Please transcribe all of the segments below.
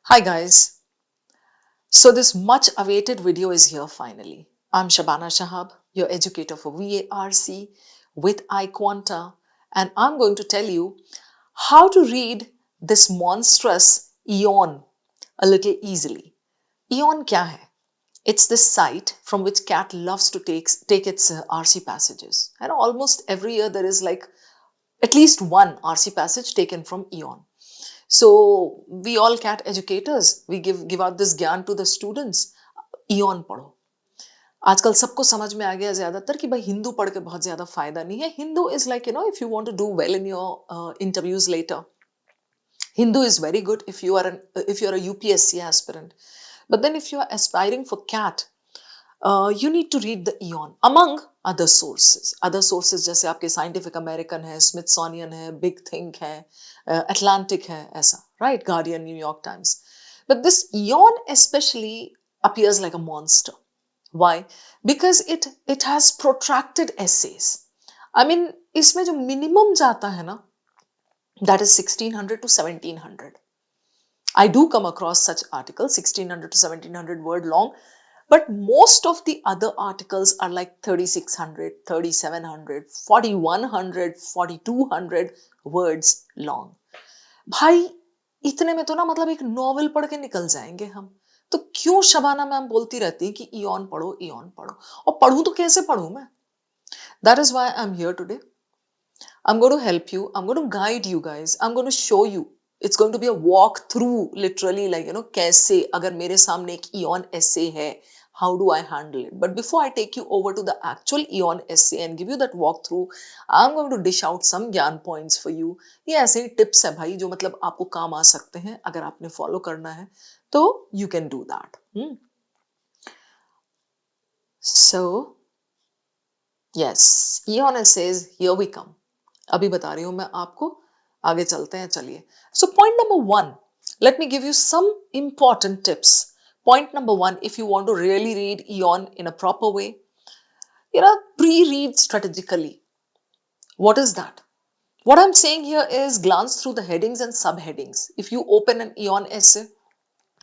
Hi guys. So this much awaited video is here finally. I'm Shabana Shahab, your educator for VARC with iQuanta, and I'm going to tell you how to read this monstrous Eon a little easily. Eon kya hai? It's this site from which CAT loves to take its RC passages. And almost every year there is like at least one RC passage taken from Eon. So we all CAT educators, we give out this ज्ञान to the students. Eon पढ़ो. आजकल सबको समझ में आ गया ज्यादातर कि भाई हिंदू पढ़ के बहुत ज्यादा फायदा नहीं है. Hindu is like if you want to do well in your interviews later, Hindu is very good if you're a UPSC aspirant. But then if you are aspiring for CAT, you need to read the Eon among other sources. Other sources जैसे आपके Scientific American है, Smithsonian है, Big Think है, Atlantic है, ऐसा, right? Guardian, New York Times. But this Eon especially appears like a monster. Why? Because it has protracted essays. I mean, इसमें जो minimum जाता है ना, that is 1600 to 1700. I do come across such articles, 1600 to 1700 word long, but most of the other articles are like 3600, 3700, 4100, 4200 words long. भाई इतने में तो ना मतलब एक नॉवल पढ़ के निकल जाएंगे हम. तो क्यों शबाना मैम बोलती रहती है कि ईऑन पढ़ो, ईऑन पढ़ो, और पढ़ूं तो कैसे पढ़ूं मैं? That is why I'm here today. I'm going to help you. I'm going to guide you guys. I'm going to show you. It's going to be a walk through, literally, like, कैसे अगर मेरे सामने एक Eon essay है, how do I handle it? But before I take you over to the actual Eon essay and give you that walkthrough, I'm going to dish out some ज्ञान points for you. ये ऐसे ही tips है भाई जो मतलब आपको काम आ सकते हैं अगर आपने follow करना है तो you can do that. So, yes, Eon essays, here we come. अभी बता रही हूं मैं आपको. आगे चलते हैं, चलिए. So point number 1, let me give you some important tips. Point number 1, if you want to really read Eon in a proper way, pre-read strategically. What is that? What I'm saying here is glance through the headings and subheadings. If you open an Eon essay,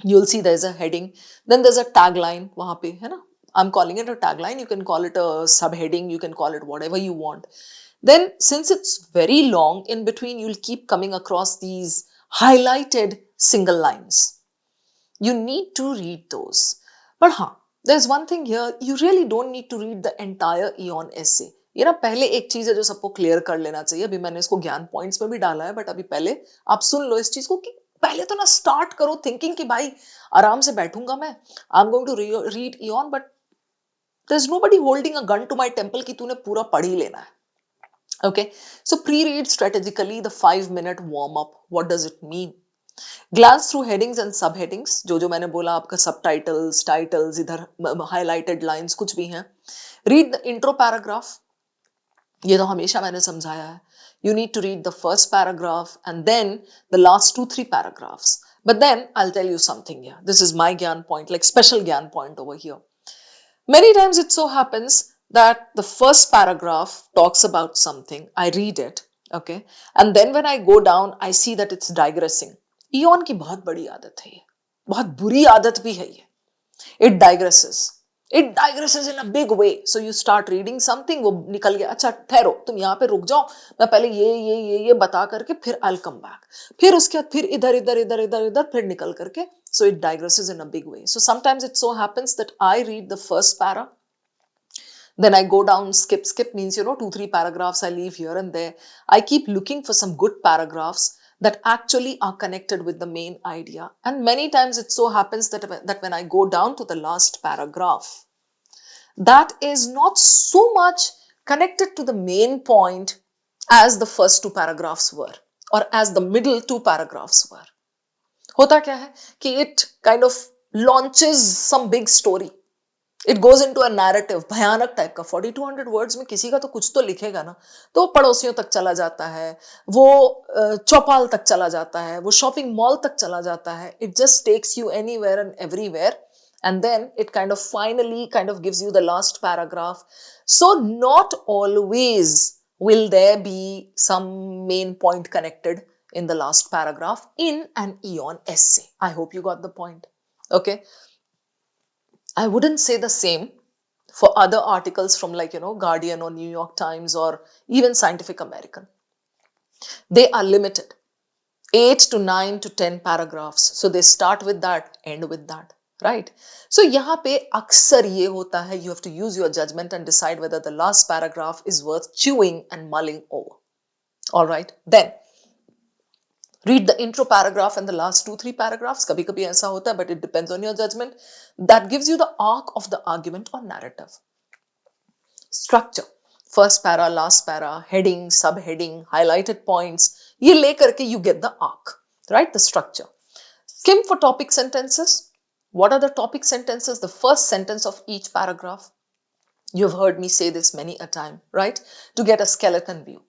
you'll see there's a heading, then there's a tagline वहां पे, है ना? I'm calling it a tagline. You can call it a subheading. You can call it whatever you want. Then, since it's very long, in between you'll keep coming across these highlighted single lines. You need to read those. But हाँ, there's one thing here. You really don't need to read the entire Eon essay. ये ना पहले एक चीज है जो सबको clear कर लेना चाहिए. अभी मैंने इसको ज्ञान पॉइंट्स में भी डाला है, बट अभी पहले आप सुन लो इस चीज को कि पहले तो ना स्टार्ट करो थिंकिंग कि भाई आराम से बैठूंगा मैं. I am going to read Eon, but there's nobody holding a gun to my temple कि तूने पूरा पढ़ ही लेना है. Okay, so pre-read strategically the 5-minute warm-up. What does it mean? Glance through headings and subheadings. जो मैंने बोला आपका subtitles, titles, इधर highlighted lines कुछ भी हैं. Read the intro paragraph. ये तो हमेशा मैंने समझाया है. You need to read the first paragraph and then the last 2-3 paragraphs. But then I'll tell you something here. This is my gyan point, like special gyan point over here. Many times it so happens that the first paragraph talks about something, I read it, okay, and then when I go down, I see that it's digressing. Eon की बहुत बड़ी आदत है ये, बहुत बुरी आदत भी है ये. It digresses. It digresses in a big way. So you start reading something, वो निकल गया. अच्छा ठहरो, तुम यहाँ पे रुक जाओ, मैं पहले ये बता करके फिर I'll come back. फिर उसके बाद फिर इधर फिर निकल करके. So it digresses in a big way. So sometimes it so happens that I read the first para, then I go down, skip means 2-3 paragraphs I leave here and there. I keep looking for some good paragraphs that actually are connected with the main idea. And many times it so happens that when I go down to the last paragraph, that is not so much connected to the main point as the first 2 paragraphs were, or as the middle 2 paragraphs were. होता क्या है कि it kind of launches some big story. It goes into a narrative, भयानक type का. 4200 words में किसी का तो कुछ तो लिखेगा ना. तो वो पड़ोसियों तक चला जाता है, वो चौपाल तक चला जाता है, वो शॉपिंग मॉल तक चला जाता है. It just takes you anywhere and everywhere, and then it kind of finally kind of gives you the last paragraph. So not always will there be some main point connected in the last paragraph in an Eon essay. I hope you got the point. Okay. I wouldn't say the same for other articles from like, Guardian or New York Times or even Scientific American. They are limited. 8 to 9 to 10 paragraphs. So they start with that, end with that, right? So यहाँ पे अक्सर ये होता है, you have to use your judgment and decide whether the last paragraph is worth chewing and mulling over. All right, then read the intro paragraph and the last 2-3 paragraphs. कभी कभी ऐसा होता है, but it depends on your judgment. That gives you the arc of the argument or narrative. Structure. First para, last para, heading, subheading, highlighted points. ये लेकर के you get the arc, right? The structure. Skim for topic sentences. What are the topic sentences? The first sentence of each paragraph. You've heard me say this many a time, right? To get a skeleton view.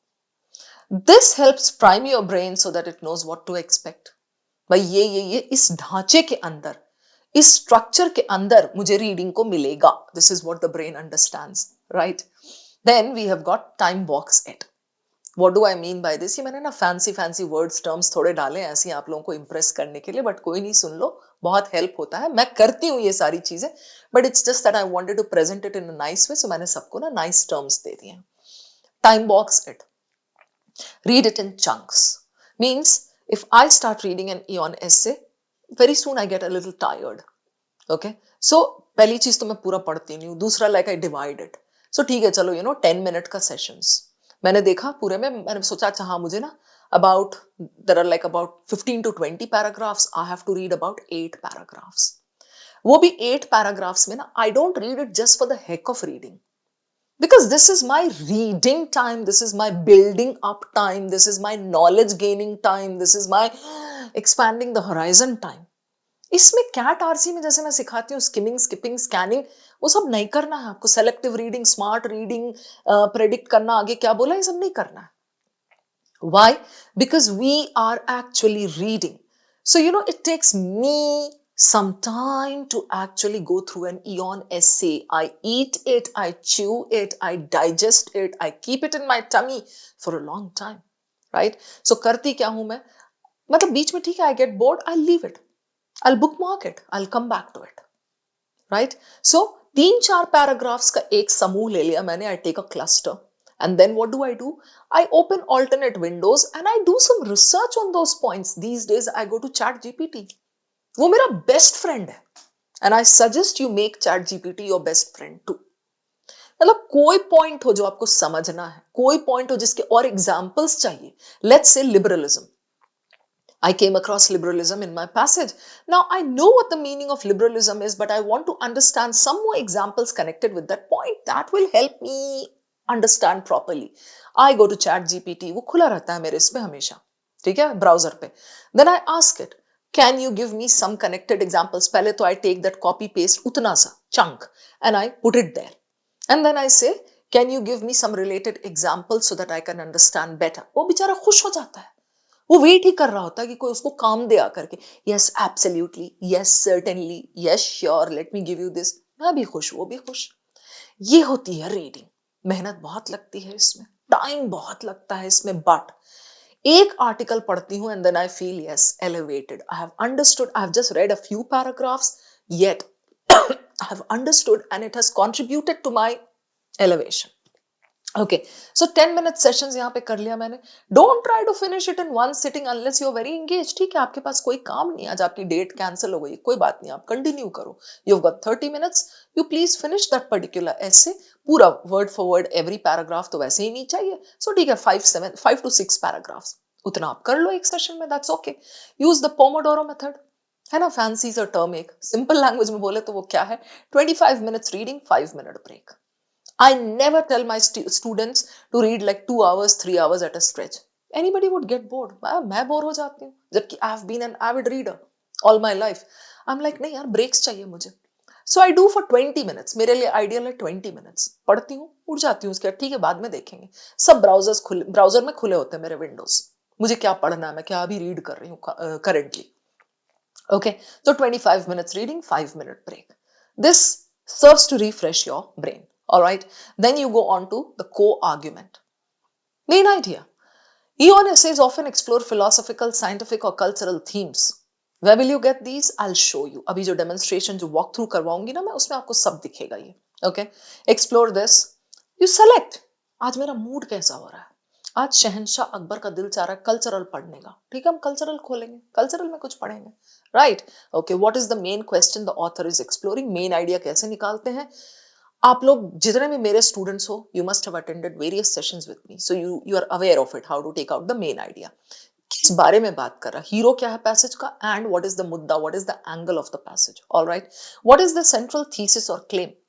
This helps prime your brain so that it knows what to expect. भाई ये इस ढांचे के अंदर, इस structure के अंदर मुझे रीडिंग को मिलेगा. This is what the brain understands, right? Then we have got time box it. What do I mean by this? ये मैंने ना फैंसी वर्ड्स टर्म्स थोड़े डाले ऐसे आप लोगों को इंप्रेस करने के लिए, बट कोई नहीं, सुन लो, बहुत हेल्प होता है. मैं करती हूँ ये सारी चीजें, but it's just that I wanted to present it in a nice way, so मैंने सबको ना नाइस टर्म्स दे दिए. Time box it. Read it in chunks. Means if I start reading an Eon essay, very soon I get a little tired. Okay, so पहली चीज तो मैं पूरा पढ़ती नहीं हूँ. दूसरा, like I divide it. So ठीक है, चलो 10 minute का sessions मैंने देखा पूरे में. मैंने सोचा अच्छा हाँ मुझे ना about there are like about 15 to 20 paragraphs. I have to read about 8 paragraphs. वो भी 8 paragraphs में ना I don't read it just for the heck of reading. Because this is my reading time, this is my building up time, this is my knowledge gaining time, this is my expanding the horizon time. इसमें cat RC में जैसे मैं सिखाती हूँ skimming, skipping, scanning, वो सब नहीं करना है आपको. Selective reading, smart reading, predict करना आगे क्या बोला, ये सब नहीं करना है. Why? Because we are actually reading. So it takes me some time to actually go through an Eon essay. I eat it, I chew it, I digest it, I keep it in my tummy for a long time, right? So करती क्या हूं मैं, मतलब बीच में ठीक है, I get bored, I'll leave it, I'll bookmark it, I'll come back to it, right? So 3-4 paragraphs का एक समूह ले लिया मैंने. I take a cluster. And then what do? I open alternate windows and I do some research on those points. These days I go to ChatGPT. वो मेरा best friend है. And I suggest you make ChatGPT your best friend too. मतलब कोई point हो जो आपको समझना है, कोई पॉइंट हो जिसके और एग्जांपल्स चाहिए. Let's say liberalism. I came across liberalism in my passage. Now I know what the meaning of liberalism is, but I want to understand some more examples connected with that point. That will help me understand properly. I go to ChatGPT, वो खुला रहता है मेरे इसमें हमेशा, ठीक है, browser पे. Then I ask it, can you give me some connected examples? पहले तो I take that copy paste उतना सा chunk and I put it there. And then I say, can you give me some related examples so that I can understand better? वो बेचारा खुश हो जाता है. वो वेट ही कर रहा होता है कि कोई उसको काम दे आकर के. Yes absolutely, yes certainly, yes sure, let me give you this. मैं भी खुश, वो भी खुश. ये होती है रीडिंग. मेहनत बहुत लगती है इसमें, टाइम बहुत लगता है इसमें, बट एक आर्टिकल पढ़ती हूं and then I feel yes elevated. I have understood, I have just read a few paragraphs, yet I have understood and it has contributed to my elevation. Okay, so 10-minute sessions यहाँ पे कर लिया मैंने. Don't try to finish it in one sitting unless you're very engaged. ठीक है, आपके पास कोई काम नहीं, आज आपकी डेट कैंसिल हो गई, कोई बात नहीं, आप कंटिन्यू करो. You've got 30 minutes. You please finish that particular essay. पूरा word for word every paragraph तो वैसे ही नहीं चाहिए. So ठीक है, 5 to 6 paragraphs उतना आप कर लो एक सेशन में. That's okay. Use the Pomodoro method. है ना, फैंसी सा टर्म. एक सिंपल लैंग्वेज में बोले तो वो क्या है, 25 minutes reading, 5 minute break. I never tell my students to read like 2 hours, 3 hours at a stretch. Anybody would get bored. मैं बोर हो जाती हूँ, जबकि I have been an avid reader all my life. I'm like नहीं यार, breaks चाहिए मुझे. So I do for 20 minutes. मेरे लिए ideal है 20 minutes. पढ़ती हूँ, उठ जाती हूँ उसके बाद, ठीक है बाद में देखेंगे. सब ब्राउजर में खुले होते हैं मेरे विंडोज. मुझे क्या पढ़ना है, मैं क्या अभी रीड कर रही हूँ currently. Okay, so 25 minutes reading, 5 minute break. This serves to refresh your brain. All right, then you go on to the co-argument. Main idea. Eon essays often explore philosophical, scientific or cultural themes. Where will you get these? I'll show you. अभी जो demonstration जो walk through करवाऊंगी ना मैं, उसमें आपको सब दिखेगा ये. Okay? Explore this. You select. आज मेरा मूड कैसा हो रहा है? आज शहंशाह अकबर का दिल चाह रहा है कल्चरल पढ़ने का. ठीक है, हम कल्चरल खोलेंगे, कल्चरल में कुछ पढ़ेंगे. Right? Okay, what is the main question the author is exploring? Main idea कैसे निकालते हैं? आप लोग जितने भी मेरे स्टूडेंट्स हो, you must have attended various sessions with me, so you are aware of it, how to take out the main idea. किस बारे में बात कर रहा है, हीरो क्या है पैसेज का, एंड व्हाट इज द मुद्दा, what is the angle of the passage. Alright, what is the central thesis और claim?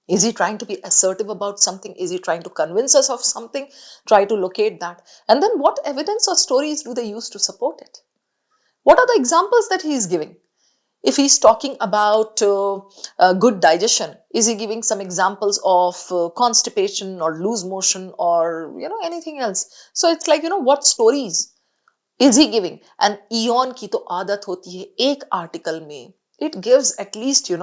Is he trying to be assertive about something? Is he trying to convince us of something? Try to locate that. And then what evidence or stories do they use to support it? What are the examples that he is giving? If he's talking about good digestion, is he giving some examples of constipation or loose motion or anything else? So it's like, what stories is he giving? And Eon की तो आदत होती है एक article में it gives at least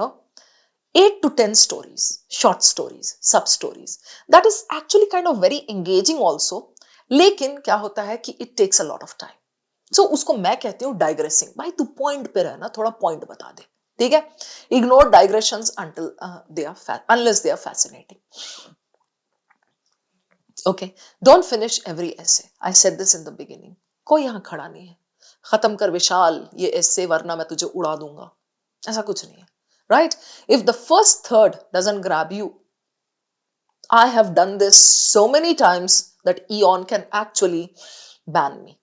8 to 10 stories, short stories, sub stories. That is actually kind of very engaging also. लेकिन क्या होता है कि it takes a lot of time. So उसको मैं कहती हूँ डाइग्रेसिंग. भाई तू पॉइंट पे रहना, थोड़ा पॉइंट बता दे. ठीक है? Ignore digressions until unless they are fascinating. Okay. Don't finish every essay. I said this in the beginning. कोई यहाँ खड़ा नहीं है. खत्म कर विशाल ये essay वरना मैं तुझे उड़ा दूंगा. ऐसा कुछ नहीं है. Right? If the first third doesn't grab you, I have done this so many times that Eon can actually ban me.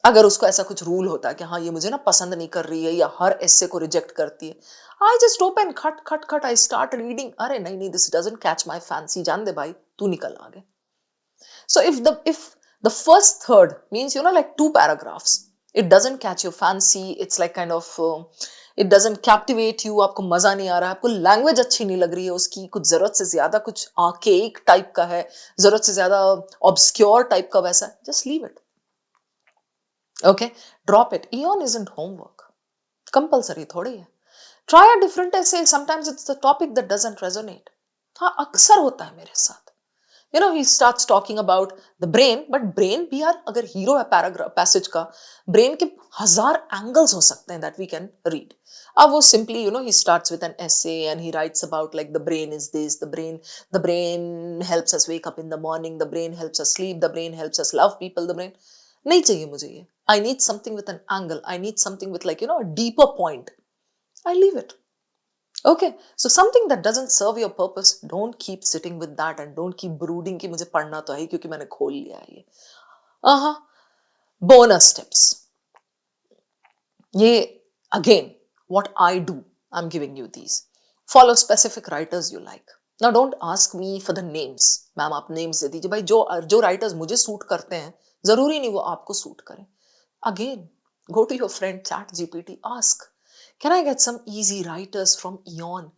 अगर उसको ऐसा कुछ रूल होता है कि हाँ ये मुझे ना पसंद नहीं कर रही है या हर एस्से को रिजेक्ट करती है, आई जस्ट ओपन खट खट खट, आई स्टार्ट रीडिंग. अरे नहीं नहीं, this doesn't catch my fancy, जान दे भाई, तू निकल आगे. So if the first third means like 2 paragraphs, it doesn't catch your fancy, it's like kind of it doesn't captivate you, आपको मजा नहीं आ रहा है, आपको लैंग्वेज अच्छी नहीं लग रही है उसकी, कुछ जरूरत से ज्यादा कुछ आर्केक टाइप का है, जरूरत से ज्यादा ऑब्सक्योर टाइप का वैसा, just leave it. Okay, drop it. Eon isn't homework. Compulsory थोड़ी है. Try a different essay. Sometimes it's the topic that doesn't resonate. हाँ, अक्सर होता है मेरे साथ. He starts talking about the brain, but brain भी यार अगर हीरो है पैराग्राफ पैसेज का, brain के 1000 angles हो सकते हैं that we can read. अब वो simply he starts with an essay and he writes about like the brain is this, the brain helps us wake up in the morning, the brain helps us sleep, the brain helps us love people, the brain. नहीं चाहिए मुझे ये. I need something with an angle. I need something with like a deeper point. I leave it. Okay, so something that doesn't serve your purpose, don't keep sitting with that and don't keep brooding कि मुझे पढ़ना तो है क्योंकि मैंने खोल लिया है ये. Bonus tips. ये again, what I do, I'm giving you these. Follow specific writers you like. Now don't ask me for the names. Ma'am आप names दे दीजिए. भाई जो writers मुझे सूट करते हैं, जरूरी नहीं वो आपको सूट करें. Again, go to your friend ChatGPT, ask, can I get some easy writers from Eon?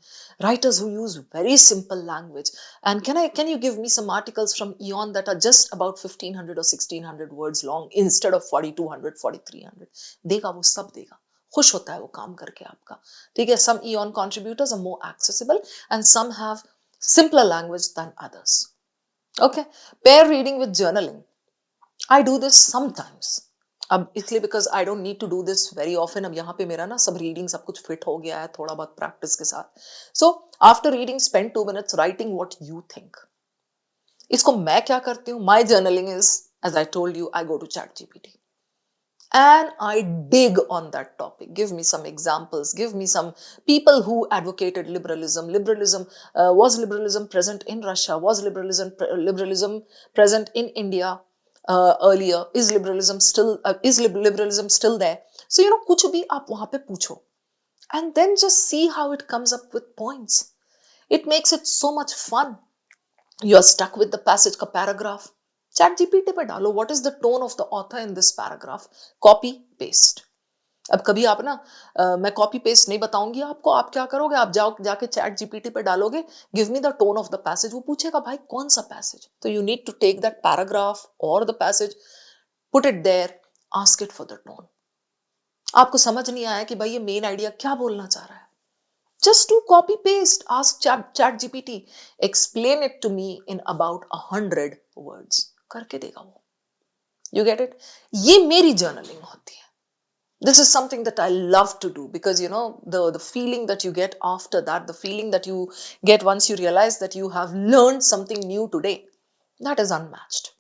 Writers who use very simple language. And can you give me some articles from Eon that are just about 1500 or 1600 words long instead of 4200, 4300? देगा वो सब देगा. खुश होता है वो काम करके आपका. ठीक है, some Eon contributors are more accessible and some have simpler language than others. Okay, pair reading with journaling. I do this sometimes. अब इसलिए because I don't need to do this very often. अब यहाँ पे मेरा ना सब reading सब कुछ फिट हो गया है थोड़ा बहुत प्रैक्टिस के साथ. So after reading spend 2 minutes writing what you think. इसको मैं क्या करती हूँ, my journaling is as I told you, I go to ChatGPT and I dig on that topic. Give me some examples, give me some people who advocated liberalism. Was liberalism present in Russia? Was liberalism present in India earlier? Is liberalism still there? So कुछ भी आप वहां पे पूछो and then just see how it comes up with points. It makes it so much fun. You are stuck with the passage का paragraph, chat GPT पे डालो, what is the tone of the author in this paragraph, copy paste. अब कभी आप ना मैं copy paste नहीं बताऊंगी आपको, आप क्या करोगे, आप जाके चैट जीपीटी पे डालोगे give me the tone of the passage, वो पूछेगा भाई कौन सा पैसेज, तो you need to take that paragraph और the passage, put it there, ask it for the tone. आपको समझ नहीं आया कि भाई ये मेन आइडिया क्या बोलना चाह रहा है, just do copy paste, ask chat gpt, explain it to me in about 100 words, करके देगा वो. You get it? ये मेरी जर्नलिंग होती है. This is something that I love to do because you know the feeling that you get after that, the feeling that you get once you realize that you have learned something new today, that is unmatched.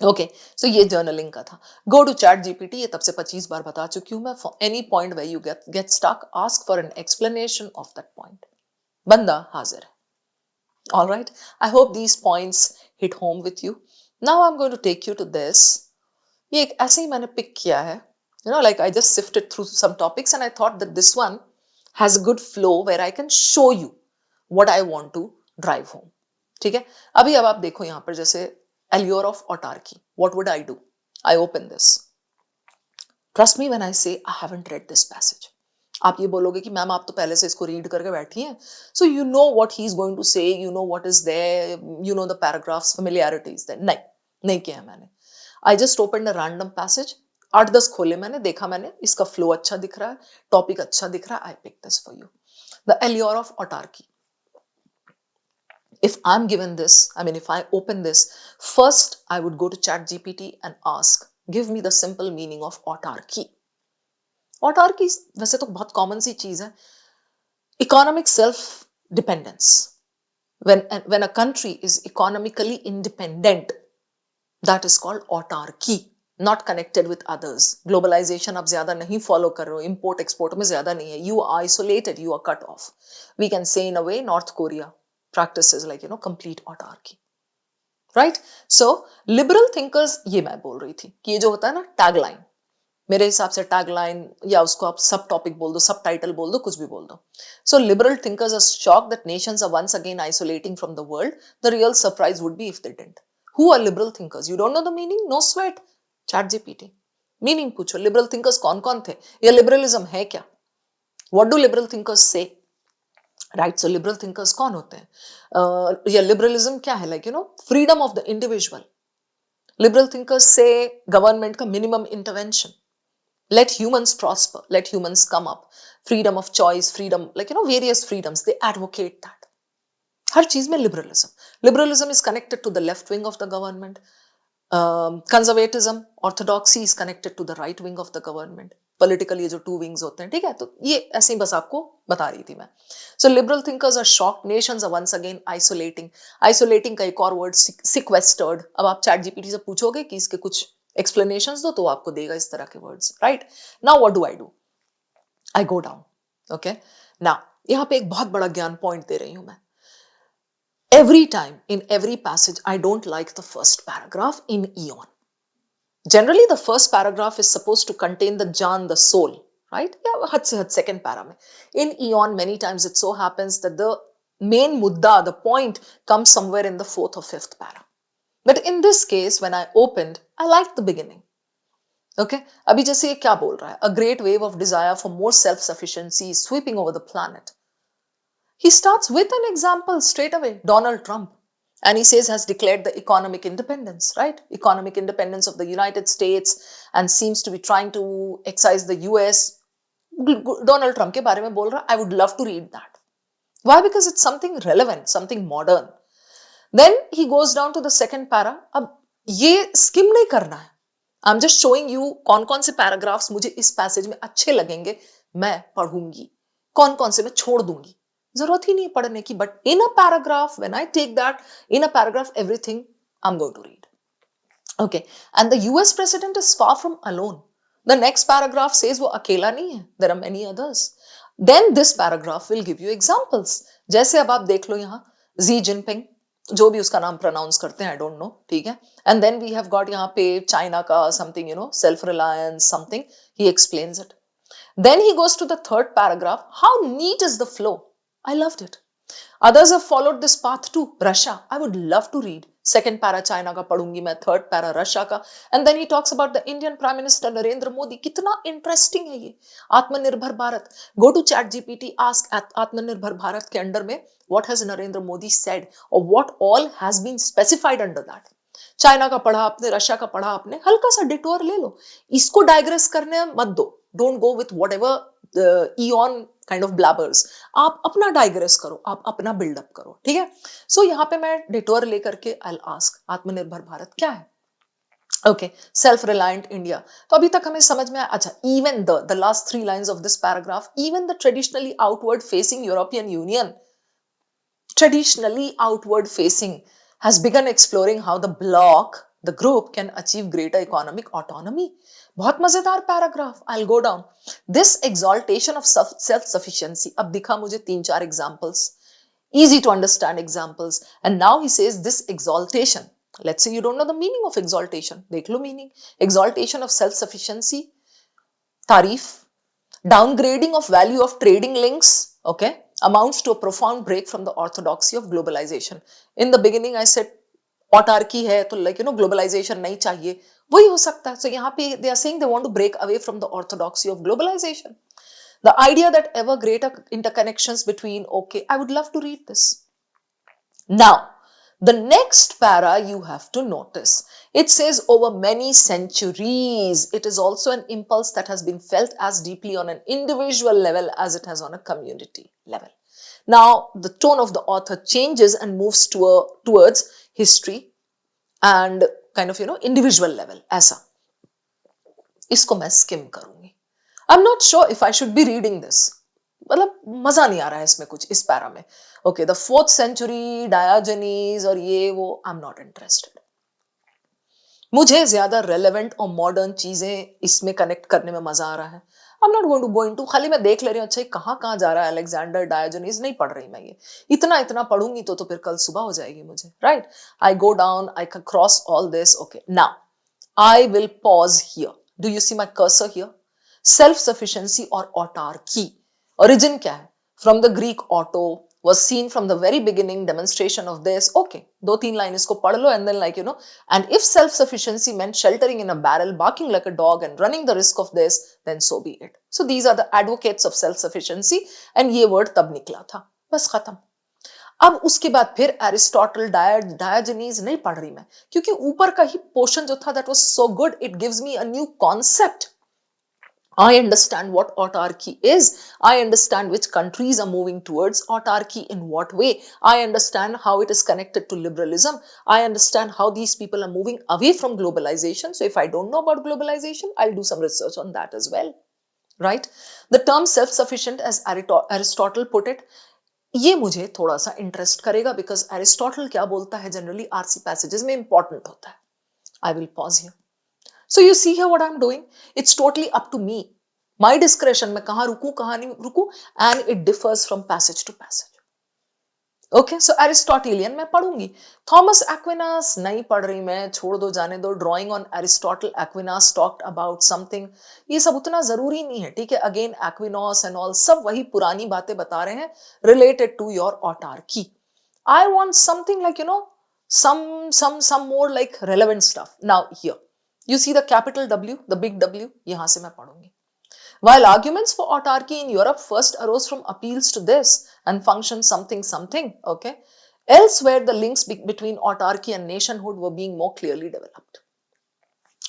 Okay, so ये journaling का था. गो to chat GPT, ये तब से 25 बार बता चुकी हूं मैं. For any point where you get stuck, ask for an explanation of that point. बंदा हाजिर है. All right, I hope these points hit home with you. Now I'm going to take you to this. ये एक ऐसे ही मैंने pick किया है. Like I just sifted through some topics and I thought that this one has a good flow where I can show you what I want to drive home. ठीक है? अभी अब आप देखो यहाँ पर जैसे allure of autarky. What would I do? I open this. Trust me when I say I haven't read this passage. आप ये बोलोगे कि मैम आप तो पहले से इसको रीड करके बैठी हैं, so you know what he is going to say, you know what is there, you know the paragraphs, familiarity is there. नहीं किया है मैंने. I just opened a random passage. 8-10 खोले मैंने, देखा मैंने, इसका फ्लो अच्छा दिख रहा है, टॉपिक अच्छा दिख रहा है, I picked this for you. The allure of autarky. If I'm given this, if I open this, first I would go to ChatGPT and ask, give me the simple meaning of autarky. Autarky वैसे तो बहुत common सी चीज है. Economic self-dependence. When a country is economically independent, that is called autarky. Not connected with others. Globalization आप ज्यादा नहीं follow कर रहे हो. Import export में ज्यादा नहीं है. You are isolated. You are cut off. We can say in a way North Korea practices like complete autarky. Right? So liberal thinkers, ये मैं बोल रही थी कि ये जो होता है ना tagline, मेरे हिसाब से टैगलाइन या उसको आप सब टॉपिक बोल दो, सब टाइटल बोल दो, कुछ भी बोल दो. So liberal thinkers are shocked that nations are once again isolating from the world. The real surprise would be if they didn't. Who are liberal thinkers? You don't know the meaning? No sweat. ChatGPT. Meaning पूछो. Liberal thinkers कौन कौन थे? ये liberalism है क्या? What do liberal thinkers say? Right. So liberal thinkers कौन होते हैं? या लिबरलिज्म क्या है? Like freedom of the individual. Liberal thinkers से गवर्नमेंट का minimum intervention. Let humans prosper, let humans come up, freedom of choice, freedom, various freedoms, they advocate that. हर चीज में liberalism is connected to the left wing of the government. Conservatism, orthodoxy is connected to the right wing of the government. Politically ये जो two wings होते हैं, ठीक है? तो ये ऐसे ही बस आपको बता रही थी मैं. So liberal thinkers are shocked. Nations are once again isolating का एक और word sequestered. अब आप चैट जीपीटी से पूछोगे कि इसके कुछ explanations दो तो आपको देगा इस तरह के words. Right? Now what do? I go down. Okay? Now यहाँ पे एक बहुत बड़ा ज्ञान point दे रही हूं मैं. Every time, in every passage, I don't like the first paragraph in Eon. Generally, the first paragraph is supposed to contain the Jan, the soul, right? Yeah, had se had second para mein. In Eon, many times it so happens that the main mudda, the point, comes somewhere in the 4th or 5th para. But in this case, when I opened, I liked the beginning. Okay? Abhi jaise ye kya bol raha hai? A great wave of desire for more self-sufficiency is sweeping over the planet. He starts with an example straight away, Donald Trump. And he says has declared the economic independence, right? Economic independence of the United States and seems to be trying to excise the US. Donald Trump ke bare mein bol raha, I would love to read that. Why? Because it's something relevant, something modern. Then he goes down to the second para. अब ये skim नहीं करना है. I'm just showing you कौन-कौन से paragraphs मुझे इस passage में अच्छे लगेंगे, मैं पढ़ूंगी. कौन-कौन से मैं छोड़ दूंगी. जरूरत ही नहीं पढ़ने की. But in a paragraph, when I take that, in a paragraph, everything I'm going to read. Okay. And the US president is far from alone. The next paragraph says वो अकेला नहीं है. There are many others. Then this paragraph will give you examples. जैसे अब आप देख लो यहाँ, Xi Jinping, जो भी उसका नाम प्रोनाउंस करते हैं, आई डोंट नो, ठीक है. And then we have got यहाँ पे चाइना का something, self reliance something, he explains it. Then he goes to the third paragraph. How neat is the flow? I loved it. Others have followed this path too. Russia, I would love to read. Second para China का पढ़ूंगी मैं, third para Russia का. And then he talks about the Indian Prime Minister Narendra Modi. कितना interesting है ये. आत्मनिर्भर Bharat. Go to ChatGPT, ask आत्मनिर्भर भारत के under में what has Narendra Modi said or what all has been specified under that. China का पढ़ा आपने, रशिया का पढ़ा आपने, हल्का सा डिटोर ले लो. इसको डाइग्रेस करने मत दो. Don't go with whatever eon kind of blabbers. आप अपना डाइग्रेस करो, आप अपना बिल्डअप करो, ठीक है. सो यहाँ पे मैं डिटोर लेकर के I'll ask आत्मनिर्भर भारत क्या है. Okay, self-reliant India. तो अभी तक हमें समझ में आया. अच्छा, even the last three lines of this paragraph, even the traditionally outward facing European Union, traditionally outward facing, has begun exploring how the group can achieve greater economic autonomy. बहुत मजेदार paragraph. I'll go down. This exaltation of self-sufficiency. अब दिखा मुझे तीन चार examples, easy to understand examples, and now he says this exaltation. Let's say you don't know the meaning of exaltation. देख लो meaning. Exaltation of self-sufficiency, तारीफ, downgrading of value of trading links, okay, amounts to a profound break from the orthodoxy of globalization. In the beginning I said autarky है तो like globalization नहीं चाहिए, वही हो सकता है. So यहाँ पे they are saying they want to break away from the orthodoxy of globalization. The idea that ever greater interconnections between, okay, I would love to read this. Now, the next para you have to notice. It says over many centuries. It is also an impulse that has been felt as deeply on an individual level as it has on a community level. Now, the tone of the author changes and moves towards history and kind of, individual level. ऐसा. इसको मैं skim करूंगी. I'm not sure if I should be reading this. मतलब मजा नहीं आ रहा है इसमें कुछ इस पैरा में. Okay, the 4th century Diogenes और ये वो, आई एम नॉट इंटरेस्टेड. मुझे ज्यादा रेलेवेंट और मॉडर्न चीजें इसमें कनेक्ट करने में मजा आ रहा है. I am not going to go into. खाली मैं देख ले रही हूँ, अच्छा कहाँ कहाँ जा रहा है अलेक्जेंडर डायोजनीज. नहीं पढ़ रही मैं ये. इतना इतना पढ़ूंगी तो फिर कल सुबह हो जाएगी मुझे. Right, I go down, I can cross all this. Okay, now I will pause here. Do you see my cursor here? Self sufficiency और autarky. Origin क्या है? From the Greek auto, was seen from the very beginning, demonstration of this. Okay, दो तीन line इसको पढ़ लो and then and if self-sufficiency meant sheltering in a barrel, barking like a dog and running the risk of this, then so be it. So these are the advocates of self-sufficiency and ये word तब निकला था. बस खत्म. अब उसके बाद फिर एरिस्टोटल, डायोजनीज नहीं पढ़ रही मैं, क्योंकि ऊपर का ही पोर्शन जो था that was so good, it gives me a new concept. I understand what autarky is. I understand which countries are moving towards autarky in what way. I understand how it is connected to liberalism. I understand how these people are moving away from globalization. So if I don't know about globalization, I'll do some research on that as well. Right? The term self-sufficient, as Aristotle put it, ये मुझे थोड़ा सा interest करेगा, because Aristotle क्या बोलता है generally RC passages में important होता है. आई will pause here. So you see here what I'm doing? It's totally up to me. My discretion, मैं कहाँ रुकूं कहाँ नहीं रुकूं, and it differs from passage to passage. Okay, so Aristotelian मैं पढ़ूंगी. Thomas Aquinas नहीं पढ़ रही मैं, छोड़ दो जाने दो. Drawing on Aristotle, Aquinas talked about something. ये सब उतना जरूरी नहीं है, ठीक है. Again Aquinas and all, सब वही पुरानी बातें बता रहे हैं related to your autarky. I want something like some more like relevant stuff. Now here you see the capital W, the big W. यहाँ से मैं पढ़ूंगी. While arguments for autarky in Europe first arose from appeals to this and function something, okay, elsewhere the links between autarky and nationhood were being more clearly developed.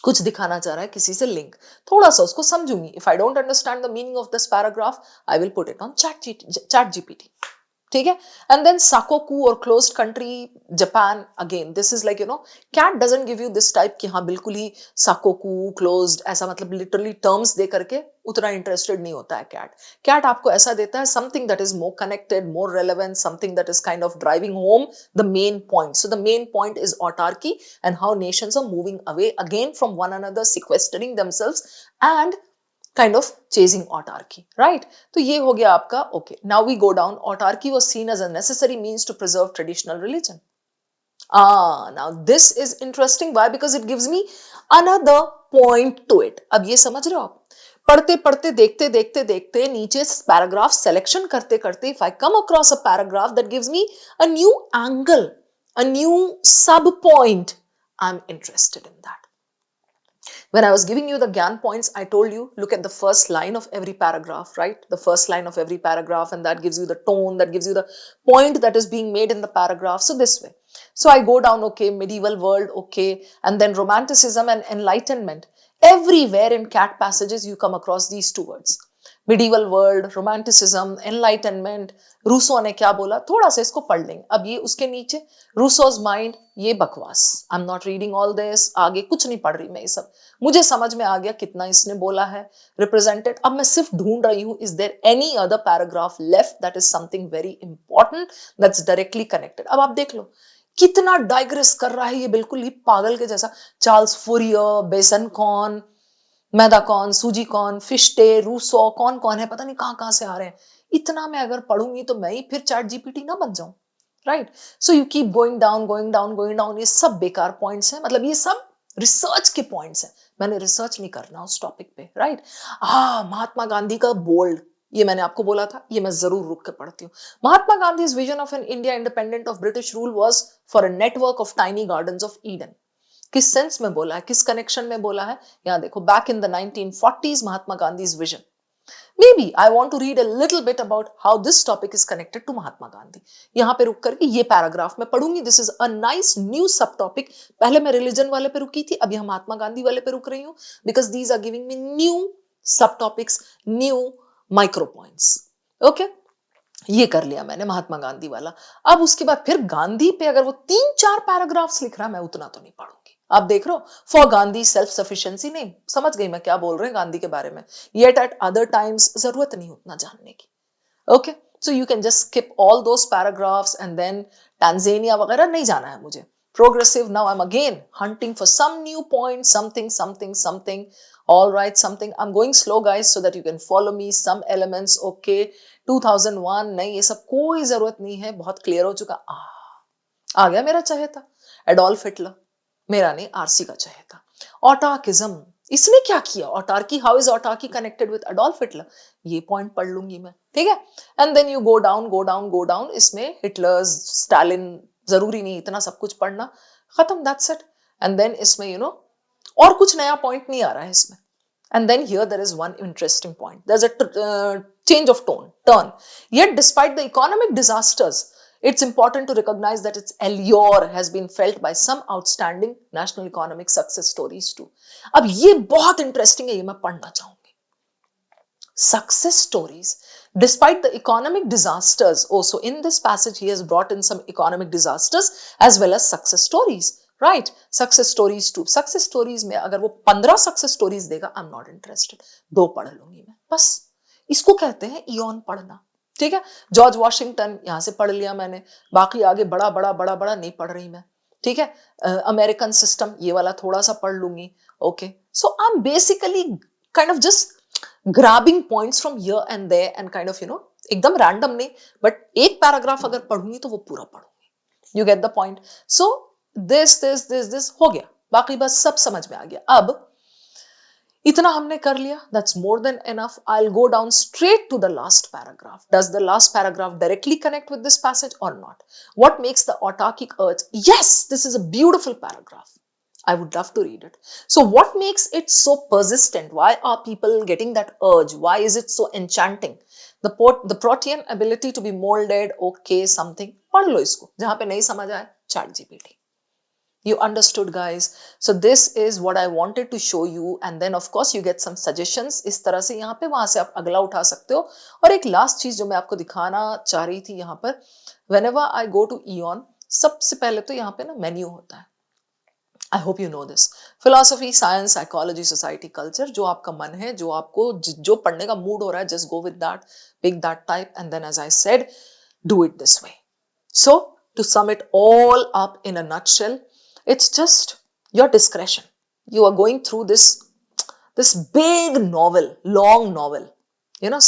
कुछ दिखाना चाह रहा है किसी से लिंक, थोड़ा सा उसको समझूंगी. If I don't understand the meaning of this paragraph, I will put it on chat GPT. ठीक है. And then sakoku or closed country, Japan, again this is like cat doesn't give you this type कि हाँ बिल्कुल ही sakoku closed ऐसा, मतलब literally terms दे करके उतना interested नहीं होता है cat आपको ऐसा देता है something that is more connected, more relevant, something that is kind of driving home the main point. So the main point is autarky and how nations are moving away again from one another, sequestering themselves and kind of chasing autarky, right? तो ये हो गया आपका. Okay, now we go down. Autarky was seen as a necessary means to preserve traditional religion. Now this is interesting. Why? Because it gives me another point to it. अब ये समझ रहे हो आप? पढ़ते पढ़ते देखते देखते देखते नीचे पैराग्राफ सिलेक्शन करते करते, if I come across a paragraph that gives me a new angle, a new sub point, I'm interested in that. When I was giving you the Gyan points, I told you, look at the first line of every paragraph, right? The first line of every paragraph, and that gives you the tone, that gives you the point that is being made in the paragraph. So this way. So I go down, okay, medieval world, okay, and then romanticism and enlightenment. Everywhere in cat passages, you come across these two words. Medieval world, romanticism, enlightenment, Rousseau ने क्या बोला, थोड़ा सा इसको पढ़ लेंगे। अब ये उसके नीचे रूसोज माइंड, ये बकवास, आई am not reading all this, आगे कुछ नहीं पढ़ रही मैं ये सब, मुझे समझ में आ गया कितना इसने बोला है रिप्रेजेंटेड। अब मैं सिर्फ ढूंढ रही हूं, is there any other paragraph left that is something very important that's directly connected. अब आप देख लो कितना डाइग्रेस कर रहा है ये, बिल्कुल ही पागल के जैसा। चार्ल्स फूरियर, बेसन कौन, मैदा कौन, सूजी कौन, फिश्टे, रूसो, कौन कौन है, पता नहीं कहां से आ रहे हैं। इतना मैं अगर पढ़ूंगी तो मैं ही फिर चैट जीपीटी ना बन जाऊं, right? So you keep going down going down going down, ये सब बेकार पॉइंट्स हैं, मतलब ये सब रिसर्च के पॉइंट्स हैं, मैंने रिसर्च नहीं करना उस टॉपिक पे, राइट? महात्मा गांधी का बोल्ड, ये मैंने आपको बोला था, ये मैं जरूर रुक के पढ़ती हूँ। Mahatma Gandhi vision of an India independent of British rule was for a network of tiny gardens of Eden. किस सेंस में बोला है, किस कनेक्शन में बोला है, यहां देखो, back in the 1940s Mahatma Gandhi's vision. Maybe I want to read a little bit about how this topic is connected to Mahatma Gandhi. यहां पे रुक करके ये पैराग्राफ मैं पढ़ूंगी। This is a nice new subtopic. पहले मैं रिलीजन वाले पे रुकी थी, अब यहां महात्मा गांधी वाले पे रुक रही हूं, because these are giving me new subtopics, new micro points. Okay? ये कर लिया मैंने महात्मा गांधी वाला। अब उसके बाद फिर गांधी पे अगर वो 3-4 पैराग्राफ्स लिख रहा है, मैं उतना तो नहीं पढ़ूंगी। आप देख रहे हो, फॉर गांधी सेल्फ सफिशिएंसी, नहीं समझ गई मैं क्या बोल रहे हैं गांधी के बारे में, येट एट अदर टाइम्स जरूरत नहीं उतना जानने की। Okay, so you can just skip all those paragraphs and then Tanzania वगैरह नहीं जाना है मुझे। Progressive, now I'm again hunting for some new point, something something something, all right, something, I'm going slow guys so that you can follow me, some elements, okay, 2001 नहीं, ये सब कोई जरूरत नहीं है, बहुत क्लियर हो चुका। आ गया मेरा चहेता एडोल्फ हिटलर, मेरा नहीं, आरसी का चहेता। ऑटार्किज्म, इसने क्या किया, autarky, how is autarky connected with Adolf Hitler, ये पॉइंट पढ़ लूंगी मैं, ठीक है। And then you go down go down go down, इसमें हिटलर, स्टालिन, जरूरी नहीं इतना सब कुछ पढ़ना, खत्म, दैट्स इट। एंड देन इसमें और कुछ नया पॉइंट नहीं आ रहा है इसमें। And then here there is one interesting point. There's a change of turn. Yet despite the economic disasters, it's important to recognize that its allure has been felt by some outstanding national economic success stories too. अब ये बहुत interesting है, ये मैं पढ़ना चाहूंगी। Success stories. Despite the economic disasters, also in this passage he has brought in some economic disasters as well as success stories. Right, success stories too, success stories में अगर वो 15 सक्सेस स्टोरीज देगा, आई am not interested, 2 पढ़ लूंगी मैं बस। इसको कहते हैं इयॉन पढ़ना, ठीक है। जॉर्ज वॉशिंगटन यहां से पढ़ लिया मैंने, बाकी आगे बड़ा बड़ा बड़ा बड़ा नहीं पढ़ रही मैं, ठीक है। अमेरिकन सिस्टम ये वाला थोड़ा सा पढ़ लूंगी, okay. So I am basically kind of just grabbing points from here and there and kind of एकदम रैंडम नहीं, बट एक पैराग्राफ अगर पढ़ूंगी तो वो पूरा पढ़ूंगी। You get the point. So this हो गया, बाकी बस सब समझ में आ गया। अब इतना हमने कर लिया, that's more than enough. I'll go down straight to the last paragraph. Does the last paragraph directly connect with this passage or not? What makes the autarkic urge? Yes, this is a beautiful paragraph. I would love to read it. So what makes it so persistent? Why are people getting that urge? Why is it so enchanting? The protean ability to be molded, okay, something. पढ़ लो इसको, जहां पे नहीं समझ आए, chat GPT. You understood guys? So this is what I wanted to show you, and then of course you get some suggestions इस तरह से यहाँ पे, वहां से आप अगला उठा सकते हो। और एक लास्ट चीज जो मैं आपको दिखाना चाह रही थी यहाँ पर, whenever I go to Eon, सबसे पहले तो यहाँ पे ना मेन्यू होता है। I hope you know this. Philosophy, science, psychology, society, culture, जो आपका मन है, जो आपको जो पढ़ने का मूड हो रहा है, just go with that, pick that type, and then as I said, do it this way. So to sum it all up in a nutshell, it's just your discretion. You are going through this big novel, long novel,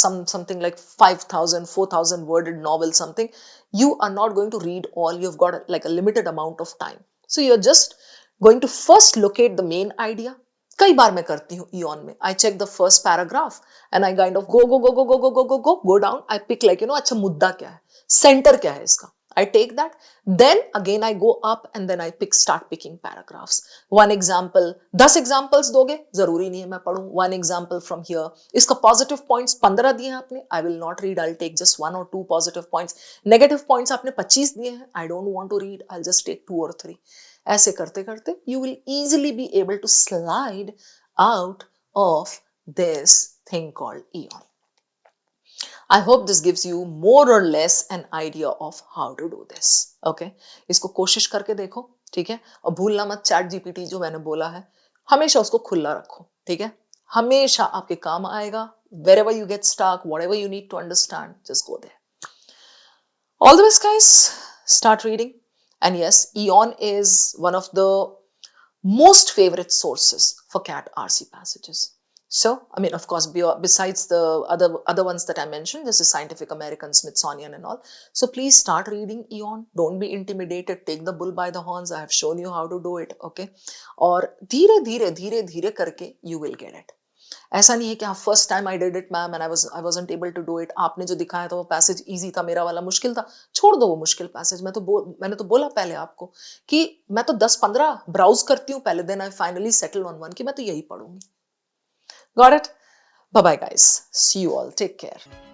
something like 5,000 4,000 worded novel, something. You are not going to read all, you've got like a limited amount of time, so you're just going to first locate the main idea. कई बार मैं करती हूँ Eon में, I check the first paragraph and I kind of go down, I pick like अच्छा मुद्दा क्या है, centre क्या है इसका, I take that, then again I go up and then I start picking paragraphs. One example, 10 examples दोगे, जरूरी नहीं है मैं पढ़ूं, one example from here, इसका positive points 15 दिए हैं आपने, I will not read, I'll take just 1 or 2 positive points. Negative points आपने 25 दिए हैं, I don't want to read, I'll just take 2 or 3. ऐसे करते करते you will easily be able to slide out of this thing called Eon. I hope this gives you more or less an idea of how to do this. Okay, इसको कोशिश करके देखो, ठीक है? और भूलना मत, चैट जीपीटी जो मैंने बोला है हमेशा उसको खुला रखो, ठीक है? हमेशा आपके काम आएगा. Wherever you get stuck, whatever you need to understand, just go there. All the best, guys. Start reading. And yes, Eon is one of the most favorite sources for cat RC passages. So, I mean, of course, besides the other ones that I mentioned, this is Scientific American, Smithsonian, and all. So please start reading Eon. Don't be intimidated. Take the bull by the horns. I have shown you how to do it. Okay, और धीरे धीरे धीरे धीरे करके you will get it. ऐसा नहीं है कि हाँ first time I did it ma'am and I wasn't able to do it. आपने जो दिखाया था वो पैसेज इजी था, मेरा वाला मुश्किल था. छोड़ दो वो मुश्किल पैसेज. मैंने तो बोला पहले आपको कि मैं तो 10-15 ब्राउज करती हूँ पहले, then I finally settle on one कि मैं तो यही पढ़ूंगी. Got it? Bye bye guys, see you all, take care.